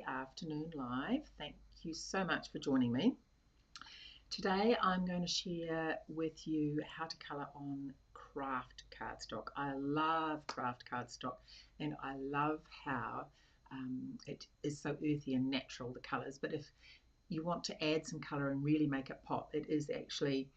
Afternoon live. Thank you so much for joining me. Today I'm going to share with you how to colour on Kraft cardstock. I love Kraft cardstock and I love how it is so earthy and natural, the colours, but if you want to add some colour and really make it pop, it is actually,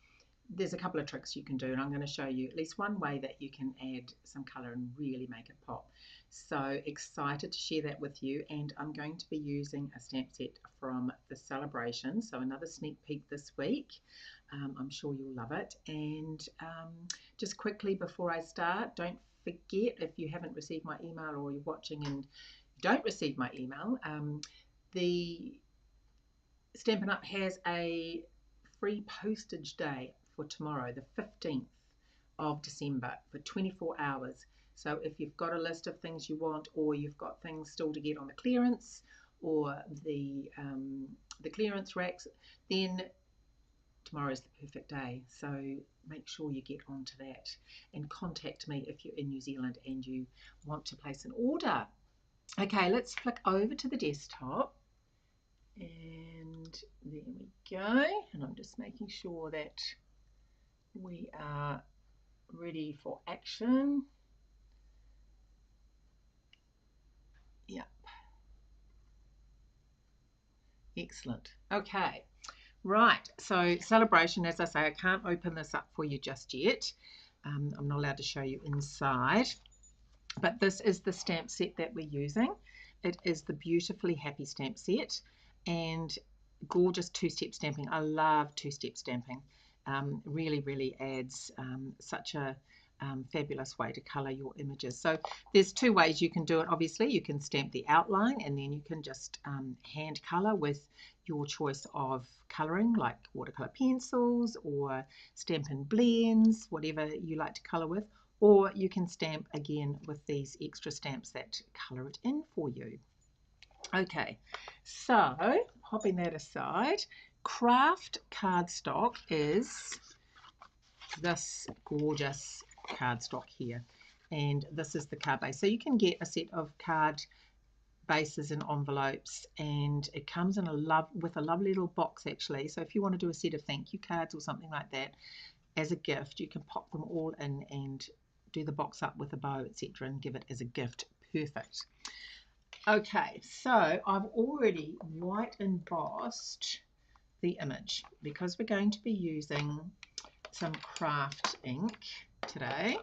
there's a couple of tricks you can do, and I'm going to show you at least one way that you can add some colour and really make it pop. So excited to share that with you, and I'm going to be using a stamp set from the Sale-A-Bration, so another sneak peek this week. I'm sure you'll love it. And just quickly before I start, don't forget, if you haven't received my email or you're watching and don't receive my email, the Stampin' Up! Has a free postage day for tomorrow, the 15th of December, for 24 hours. So if you've got a list of things you want, or you've got things still to get on the clearance or the clearance racks, then tomorrow is the perfect day. So make sure you get onto that and contact me if you're in New Zealand and you want to place an order. Okay, let's flick over to the desktop. And there we go. And I'm just making sure that we are ready for action. Yep. Excellent. Okay. Right. So Sale-A-Bration, as I say, I can't open this up for you just yet. I'm not allowed to show you inside. But this is the stamp set that we're using. It is the Beautifully Happy stamp set and gorgeous two-step stamping. I love two-step stamping. Really adds such a fabulous way to colour your images. So there's two ways you can do it. Obviously, you can stamp the outline and then you can just hand colour with your choice of colouring, like watercolour pencils or Stampin' Blends, whatever you like to colour with. Or you can stamp again with these extra stamps that colour it in for you. Okay, so popping that aside, Kraft Cardstock is this gorgeous cardstock here, and this is the card base. So you can get a set of card bases and envelopes, and it comes in with a lovely little box actually. So if you want to do a set of thank you cards or something like that as a gift, you can pop them all in and do the box up with a bow, etc., and give it as a gift. Perfect. Okay, so I've already white embossed the image because we're going to be using some craft ink today,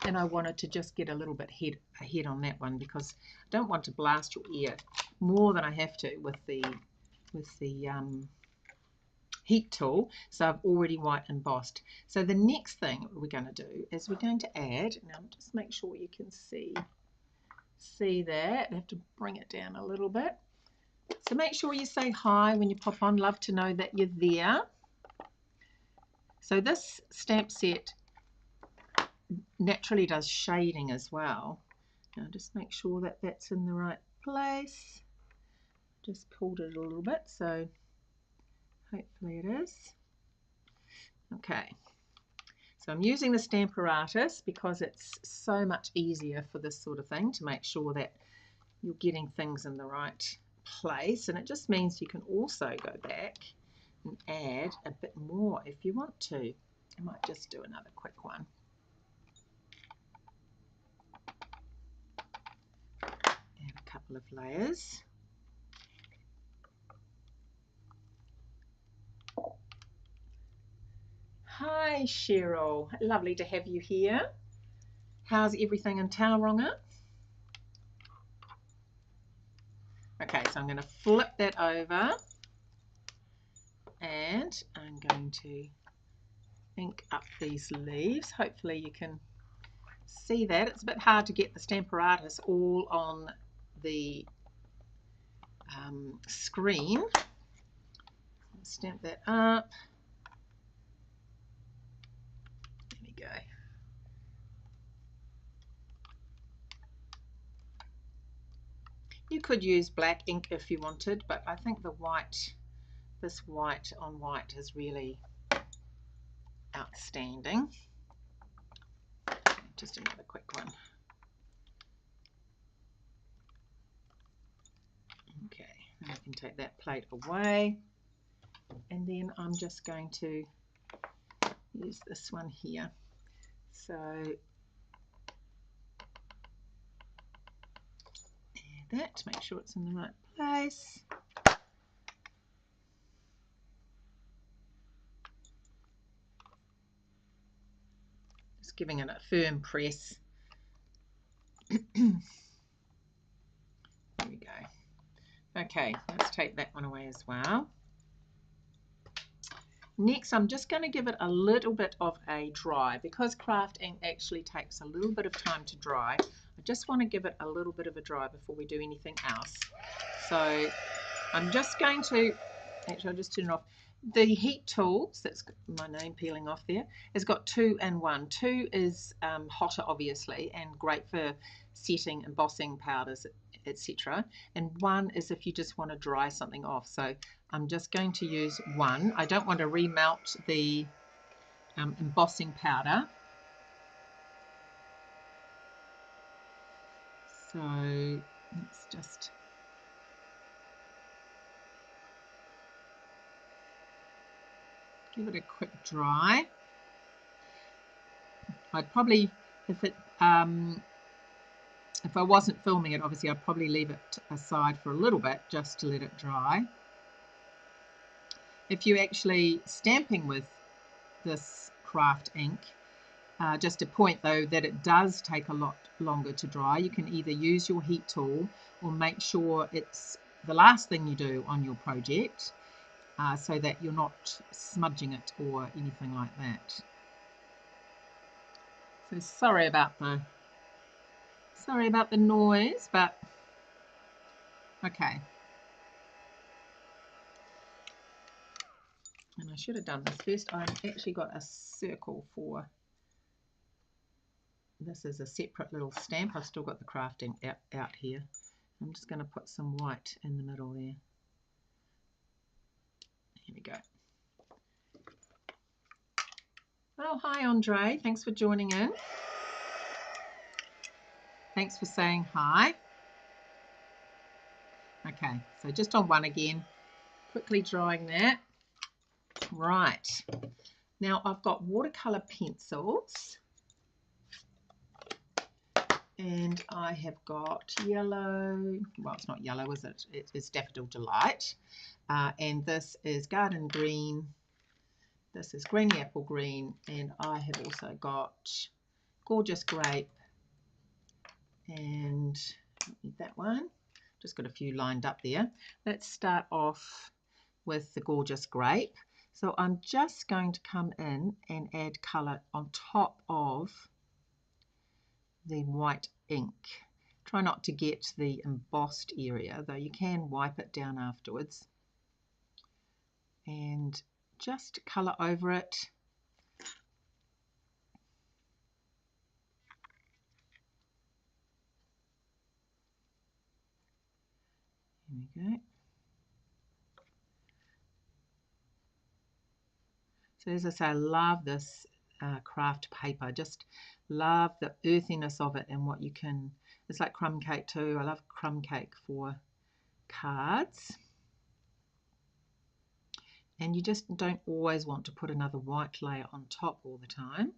and I wanted to just get a little bit ahead on that one because I don't want to blast your ear more than I have to with the heat tool. So I've already white embossed. So the next thing we're going to do is we're going to add, now just make sure you can see that. I have to bring it down a little bit. So make sure you say hi when you pop on. Love to know that you're there. So this stamp set naturally does shading as well. Now just make sure that that's in the right place. Just pulled it a little bit, so hopefully it is. Okay, so I'm using the Stamparatus because it's so much easier for this sort of thing to make sure that you're getting things in the right place, and it just means you can also go back and add a bit more if you want to. I might just do another quick one. Add a couple of layers. Hi Cheryl, lovely to have you here. How's everything in Tauranga? Okay, so I'm going to flip that over and I'm going to ink up these leaves. Hopefully you can see that. It's a bit hard to get the Stamparatus all on the screen. Stamp that up. There we go. You could use black ink if you wanted, but I think the white, this white on white is really outstanding. Just another quick one. I can take that plate away, and then I'm just going to use this one here. So add that, make sure it's in the right place. Just giving it a firm press. There we go. Okay, let's take that one away as well. Next, I'm just going to give it a little bit of a dry. Because craft ink actually takes a little bit of time to dry, I just want to give it a little bit of a dry before we do anything else. So I'm just going to, actually I'll just turn it off. The heat tools, that's my name peeling off there, has got 2 and 1. 2 is hotter obviously and great for setting, embossing powders, etc. And 1 is if you just want to dry something off. So I'm just going to use 1. I don't want to remelt the embossing powder. So let's just give it a quick dry. I'd probably, if I wasn't filming it, obviously I'd probably leave it aside for a little bit just to let it dry. If you're actually stamping with this craft ink, just a point though that it does take a lot longer to dry. You can either use your heat tool or make sure it's the last thing you do on your project, so that you're not smudging it or anything like that. So sorry about the noise, but okay. And I should have done this first. I've actually got a circle for, this is a separate little stamp. I've still got the craft ink out here. I'm just going to put some white in the middle there. Here we go. Oh, hi Andre, thanks for joining in. Thanks for saying hi. Okay, so just on 1 again, quickly drying that. Right, now I've got watercolor pencils and I have got yellow, well it's not yellow is it, it is Daffodil Delight, and this is Garden Green, this is Greeny Apple Green, and I have also got Gorgeous Grape, and don't need that one, just got a few lined up there. Let's start off with the Gorgeous Grape. So I'm just going to come in and add colour on top of the white ink. Try not to get the embossed area, though you can wipe it down afterwards. And just colour over it. Here we go. So as I say, I love this craft paper. Just love the earthiness of it and what you can, it's like crumb cake too. I love crumb cake for cards. And you just don't always want to put another white layer on top all the time.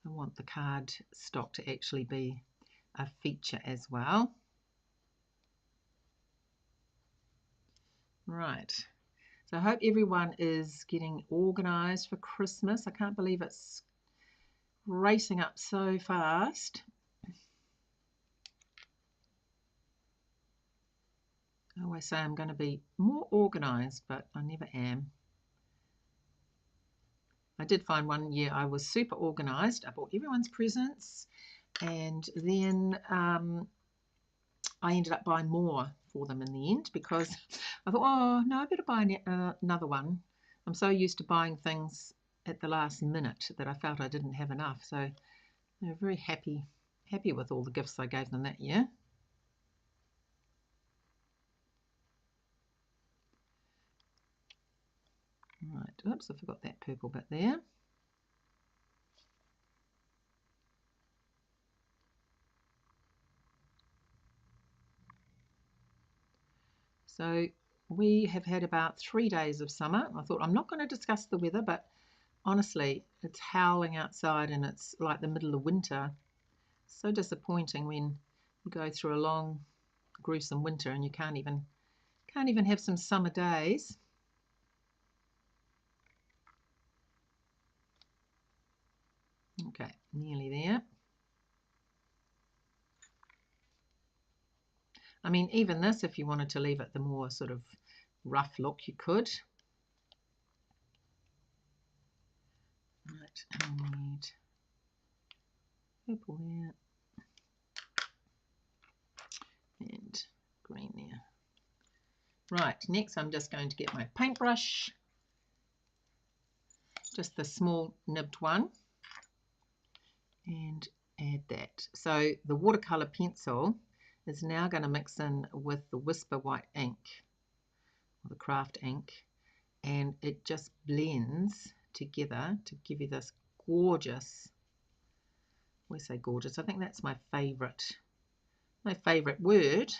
I want the card stock to actually be a feature as well. Right, so I hope everyone is getting organised for Christmas. I can't believe it's racing up so fast. I always say I'm going to be more organised, but I never am. I did find one year I was super organised. I bought everyone's presents, and then I ended up buying more for them in the end because I thought, oh no, I better buy another one. I'm so used to buying things at the last minute that I felt I didn't have enough. So they were very happy with all the gifts I gave them that year. Right, oops, I forgot that purple bit there. So we have had about 3 days of summer. I thought I'm not going to discuss the weather, but honestly, it's howling outside and it's like the middle of winter. So disappointing when you go through a long, gruesome winter and you can't even have some summer days. Okay, nearly there. I mean, even this, if you wanted to leave it the more sort of rough look, you could. Right, and we need purple there and green there. Right, next I'm just going to get my paintbrush, just the small nibbed one, and add that. So the watercolor pencil is now going to mix in with the Whisper white ink, or the Kraft ink, and it just blends together to give you this gorgeous, we say gorgeous, I think that's my favorite word.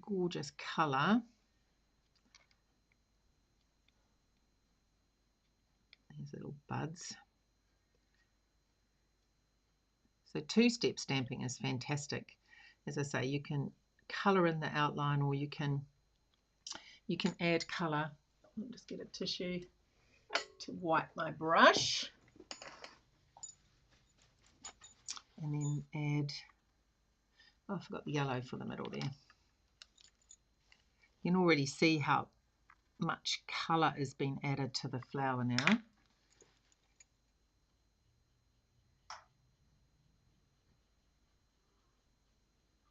Gorgeous color. These little buds. So two-step stamping is fantastic. As I say, you can color in the outline, or you can add color. I'll just get a tissue to wipe my brush, and then add, oh, I forgot the yellow for the middle there. You can already see how much color is being added to the flower now.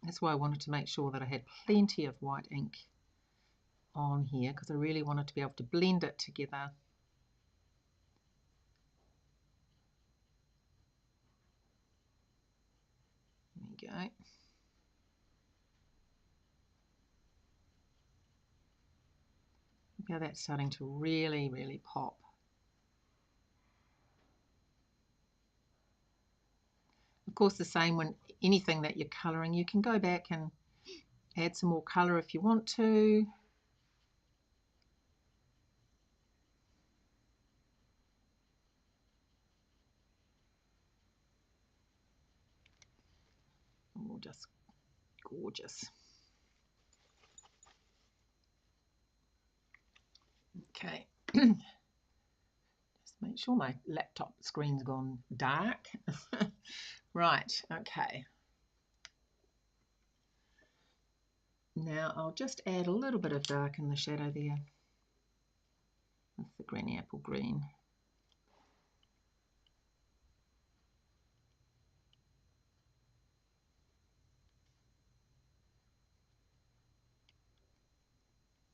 That's why I wanted to make sure that I had plenty of white ink on here, because I really wanted to be able to blend it together. There we go. Look how that's starting to really, really pop. Of course, the same when anything that you're colouring, you can go back and add some more colour if you want to. Oh, just gorgeous. Okay. Just make sure my laptop screen's gone dark. Right, okay. Now I'll just add a little bit of dark in the shadow there with the granny apple green.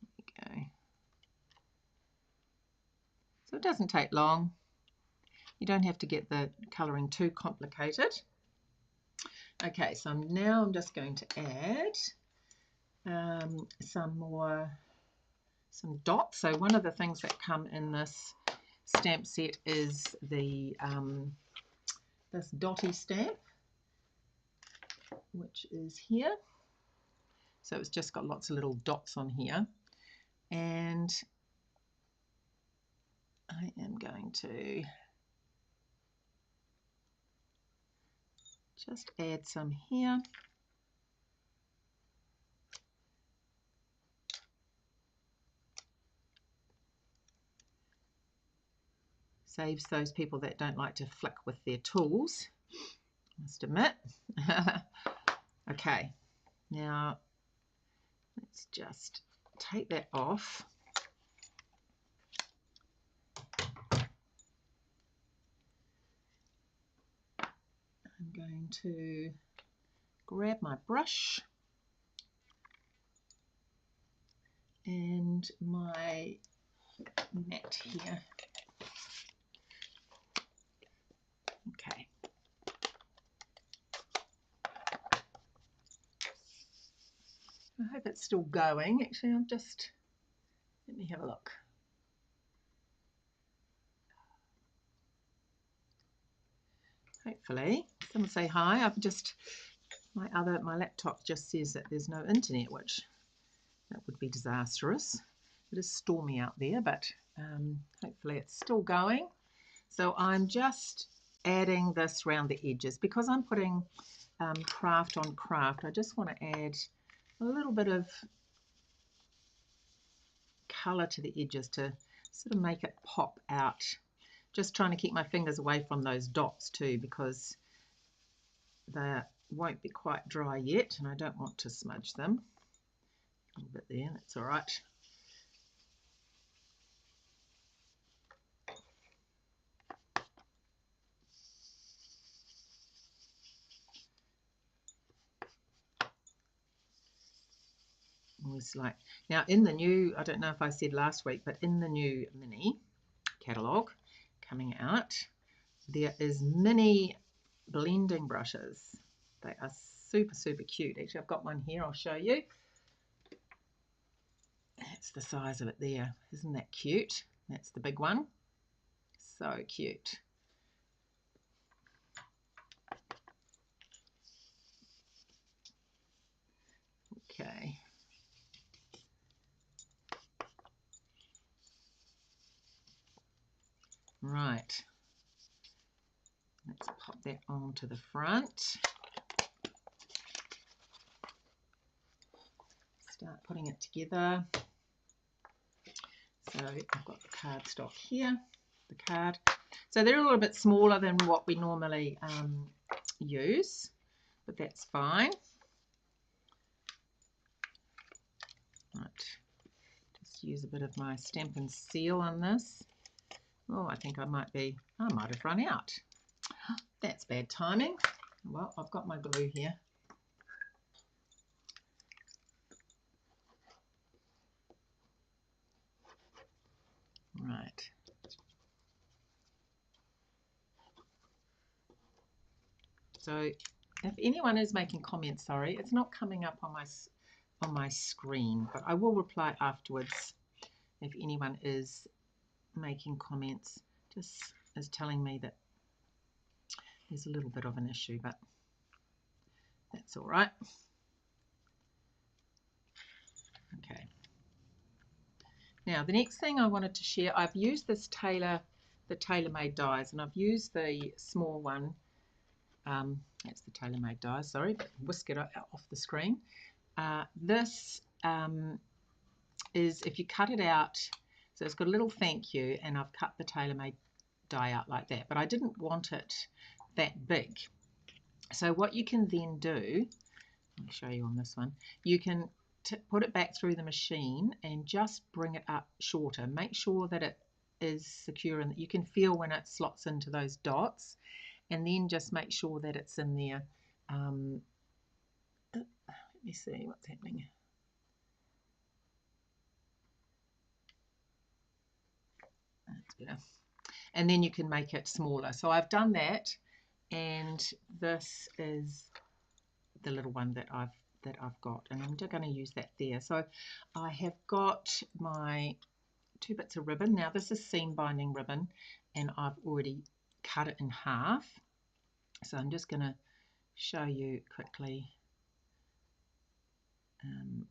There we go. So it doesn't take long. You don't have to get the colouring too complicated. Okay, so now I'm just going to add some dots. So one of the things that come in this stamp set is the this dotty stamp, which is here. So it's just got lots of little dots on here, and I am going to just add some here. Saves those people that don't like to flick with their tools, I must admit. Okay, now let's just take that off. I'm going to grab my brush and my mat here. Okay. I hope it's still going. Actually, let me have a look. Hopefully. Someone say hi. I've just My laptop just says that there's no internet, which that would be disastrous. It is stormy out there, but hopefully it's still going. So I'm just adding this around the edges because I'm putting craft on craft. I just want to add a little bit of colour to the edges to sort of make it pop out. Just trying to keep my fingers away from those dots too, because they won't be quite dry yet and I don't want to smudge them. A little bit there, that's all right. Always like, now in the new, I don't know if I said last week, but in the new mini catalogue coming out, there is mini blending brushes. They are super, super cute. Actually, I've got one here, I'll show you. That's the size of it there. Isn't that cute? That's the big one. So cute. Okay. Right. Let's pop that onto the front. Start putting it together. So I've got the cardstock here, the card. So they're a little bit smaller than what we normally use, but that's fine. Right. Just use a bit of my stamp and seal on this. Oh, I think I might have run out. That's bad timing. Well, I've got my glue here. Right. So if anyone is making comments, sorry, it's not coming up on my screen, but I will reply afterwards if anyone is making comments. Just is telling me that there's a little bit of an issue, but that's all right. Okay. Now the next thing I wanted to share, I've used this the tailor-made dies, and I've used the small one. That's the tailor-made dies. Sorry, but whisk it off the screen. This is if you cut it out. So it's got a little thank you, and I've cut the tailor-made die out like that, but I didn't want it that big. So what you can then do, I'll show you on this one, you can put it back through the machine and just bring it up shorter. Make sure that it is secure and that you can feel when it slots into those dots, and then just make sure that it's in there. Let me see what's happening. That's better. And then you can make it smaller. So I've done that, and this is the little one that I've got, and I'm just going to use that there. So I have got my 2 bits of ribbon. Now this is seam binding ribbon, and I've already cut it in half. So I'm just going to show you quickly,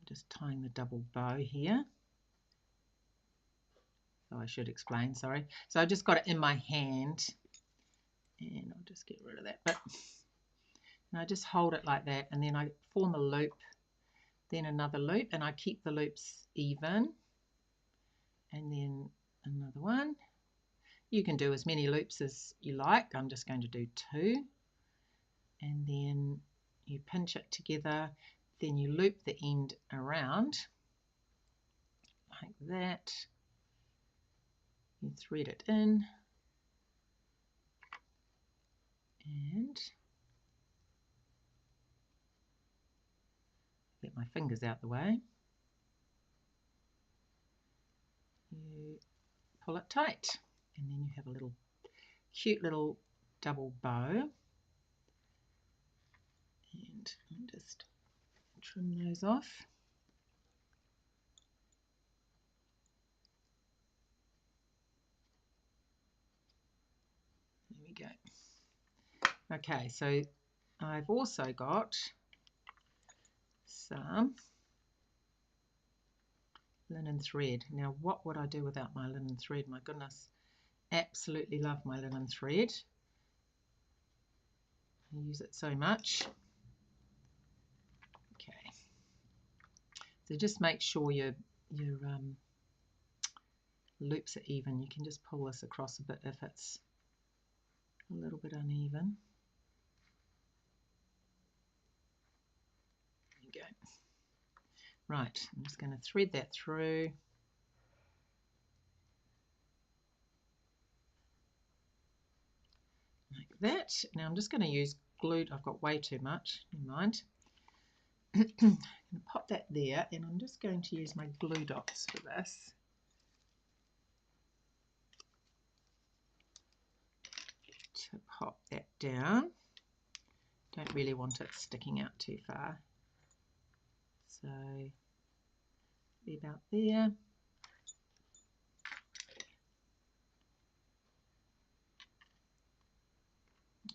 just tying the double bow here. So I should explain, sorry. So I just got it in my hand, and I'll just get rid of that bit. And I just hold it like that, and then I form a loop, then another loop, and I keep the loops even, and then another one. You can do as many loops as you like. I'm just going to do 2, and then you pinch it together, then you loop the end around like that. You thread it in, and get my fingers out the way. You pull it tight, and then you have a little cute little double bow. And I'll just trim those off. There we go. Okay, so I've also got some linen thread. Now, what would I do without my linen thread? My goodness, absolutely love my linen thread. I use it so much. Okay, so just make sure your loops are even. You can just pull this across a bit if it's a little bit uneven. There you go. Right, I'm just going to thread that through. Like that. Now I'm just going to use glue. I've got way too much, never mind. I'm going to pop that there, and I'm just going to use my glue dots for this. To pop that down. Don't really want it sticking out too far. So be about there.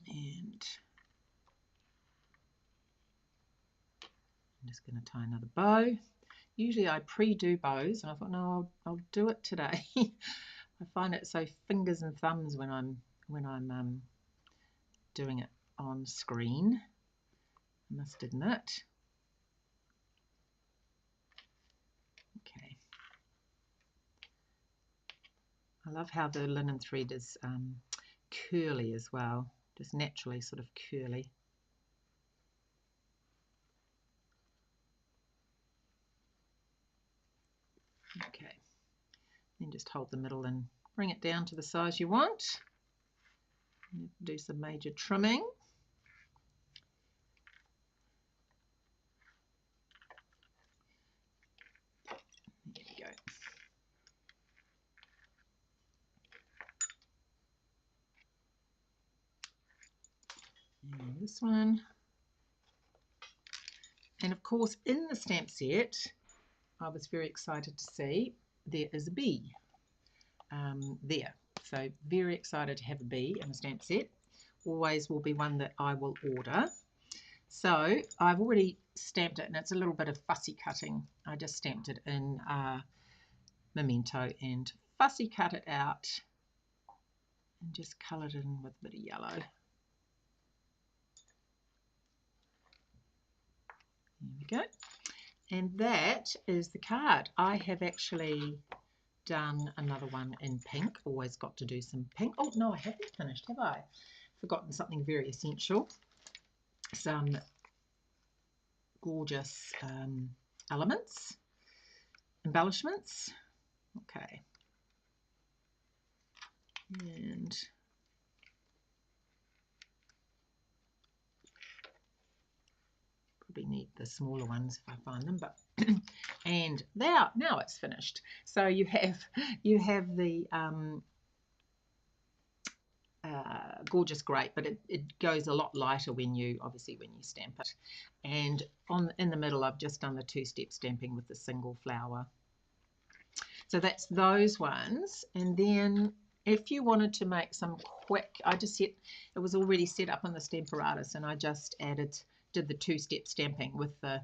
And I'm just going to tie another bow. Usually I pre-do bows, and I thought, no, I'll do it today. I find it so fingers and thumbs when I'm doing it on screen, I must admit. Okay. I love how the linen thread is curly as well, just naturally sort of curly. Okay, then just hold the middle and bring it down to the size you want. Do some major trimming. There we go. And this one. And of course, in the stamp set, I was very excited to see there is a bee there. So very excited to have a bee in the stamp set. Always will be one that I will order. So I've already stamped it, and it's a little bit of fussy cutting. I just stamped it in Memento and fussy cut it out and just coloured it in with a bit of yellow. There we go. And that is the card. I have actually done another one in pink. Always got to do some pink. Oh no, I haven't finished, have I? Forgotten something very essential. Some gorgeous elements, embellishments. Okay. And probably need the smaller ones if I find them, but and now it's finished. So you have the gorgeous grape, but it goes a lot lighter when you stamp it. And in the middle, I've just done the two-step stamping with the single flower. So that's those ones. And then if you wanted to make some quick, it was already set up on the Stamparatus, and I just did the two-step stamping with the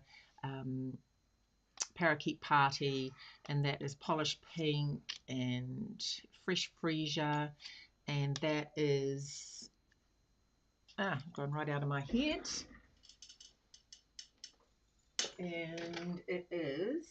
Parakeet Party, and that is Polished Pink and Fresh Freesia, and that is gone right out of my head, and it is